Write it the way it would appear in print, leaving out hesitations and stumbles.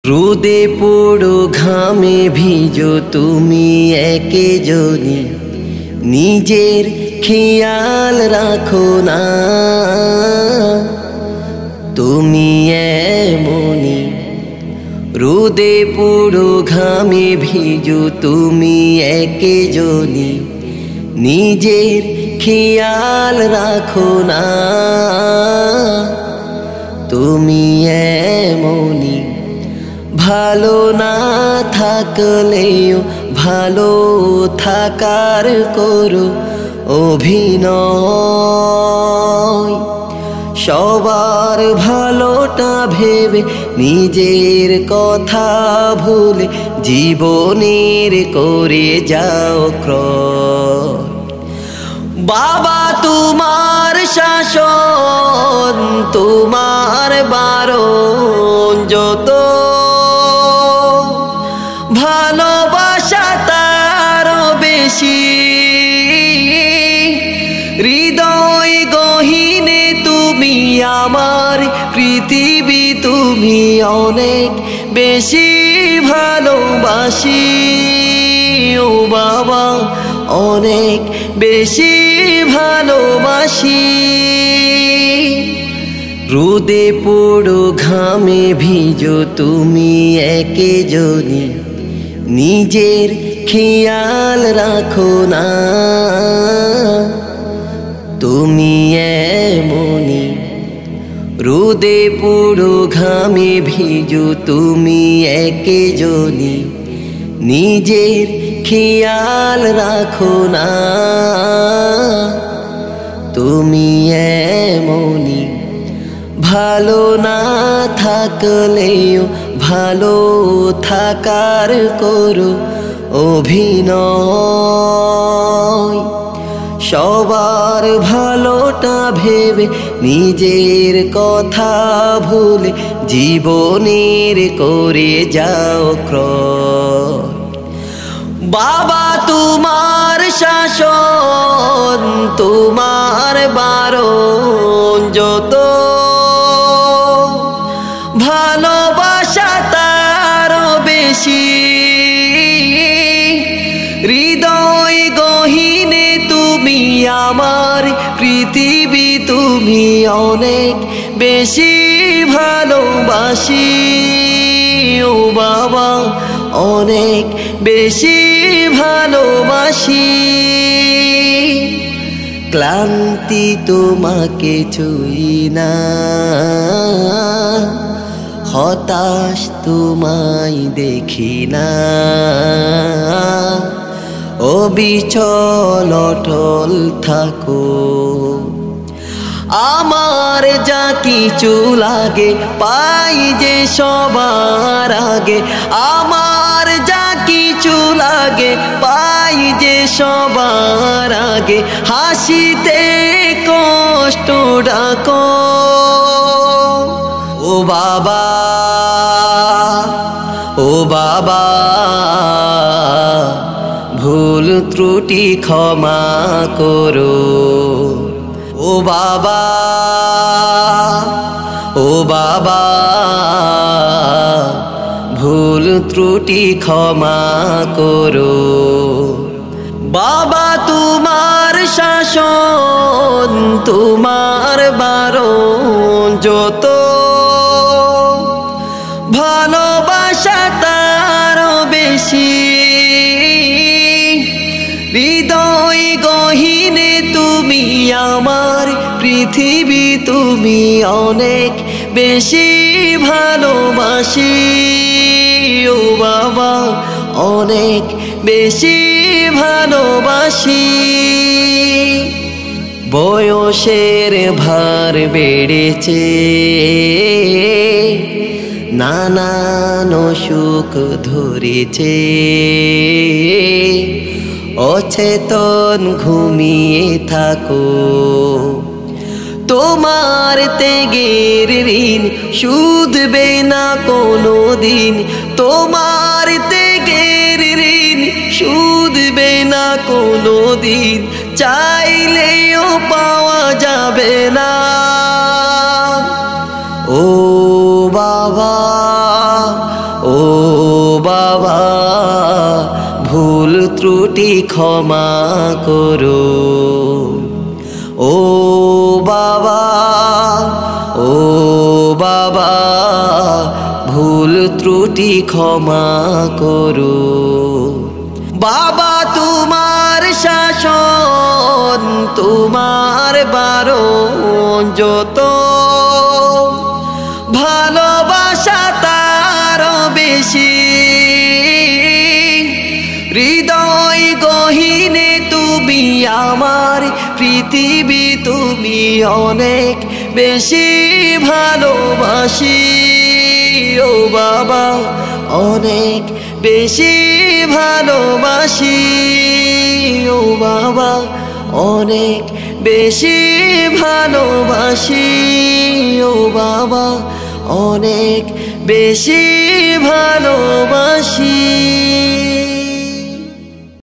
রোদে পোড়ো ঘামে ভিজো তুমি একেজনই, নিজের খেয়াল রাখো না। তুমি এমনই রোদে পোড়ো ঘামে ভিজো তুমি একেজনই, নিজের খেয়াল রাখো না। তুমি এমনই ভালো না থাকলেও ভালো থাকার করো অভিনয়। সবার ভালোটা ভেবে নিজের কথা ভুলে জীবনের করে যাও ক্রয়। বাবা তোমার শাসন তোমার বারণ, যত ভালোবাসা তার বেশি। হৃদয় গহীনে তুমি আমার পৃথিবী, তুমি অনেক বেশি ভালোবাসি। ও বাবা অনেক বেশি ভালোবাসি। রোদে পোড়ো ঘামে ভিজো তুমি একেজনই, নিজের খেয়াল রাখো না। তুমি এমনই রোদে পোড়ো ঘামে ভিজো তুমি একেজনই, নিজের খেয়াল রাখো না। তুমি এমনই ভালো না থাকলেও ভালো থাকার করো অভিনয়। সবার ভালোটা ভেবে নিজের কথা ভুলে জীবনের করে যাও ক্রয়। বাবা তোমার শাসন তোমার বারণ, যত ভালোবাসা তার বেশি। হৃদয় গহীনে তুমি আমার পৃথিবী, তুমি অনেক বেশি ভালোবাসি। ও বাবা অনেক বেশি ভালোবাসি। ক্লান্তি তোমাকে ছুঁই না, হতাশ তোমায় দেখি না। অবিচল অটল থাকো, আমার যা কিছু লাগে পাই যে সবার আগে। আমার যা কিছু লাগে পাই যে সবার আগে। হাসিতে কষ্ট ডাকো, ও বাবা ও বাবা ভুল ত্রুটি ক্ষমা করো। ও বাবা ও বাবা ভুল ত্রুটি ক্ষমা করো। বাবা তোমার শাসন তোমার বারণ, যত ভালোবাসা তার বেশি। হৃদয় গহীনে তুমি আমার পৃথিবী, তুমি অনেক বেশি ভালোবাসি। ও বাবা অনেক বেশি ভালোবাসি। বয়সের ভার বেড়েছে, নানান অসুখ ধরেছে। অচেতন ঘুমিয়ে থাকো, তোমার ত্যাগের ঋণ শুধবে না কোনো দিন। তোমার ত্যাগের ঋণ শুধবে না কোনো দিন, চাইলেও পাওয়া যাবে না। ও বাবা ও বাবা ভুল ত্রুটি ক্ষমা করো ও বাবা ও বাবা ভুল ত্রুটি ক্ষমা করো বাবা তোমার শাসন তোমার বারণ যত ভালোবাসা তার বেশি হৃদয় গহীনে তুমি আমার পৃথিবী তুমি অনেক বেশি ভালোবাসি ও বাবা অনেক বেশি ভালোবাসি ও বাবা অনেক বেশি ভালোবাসি ও বাবা অনেক বেশি ভালো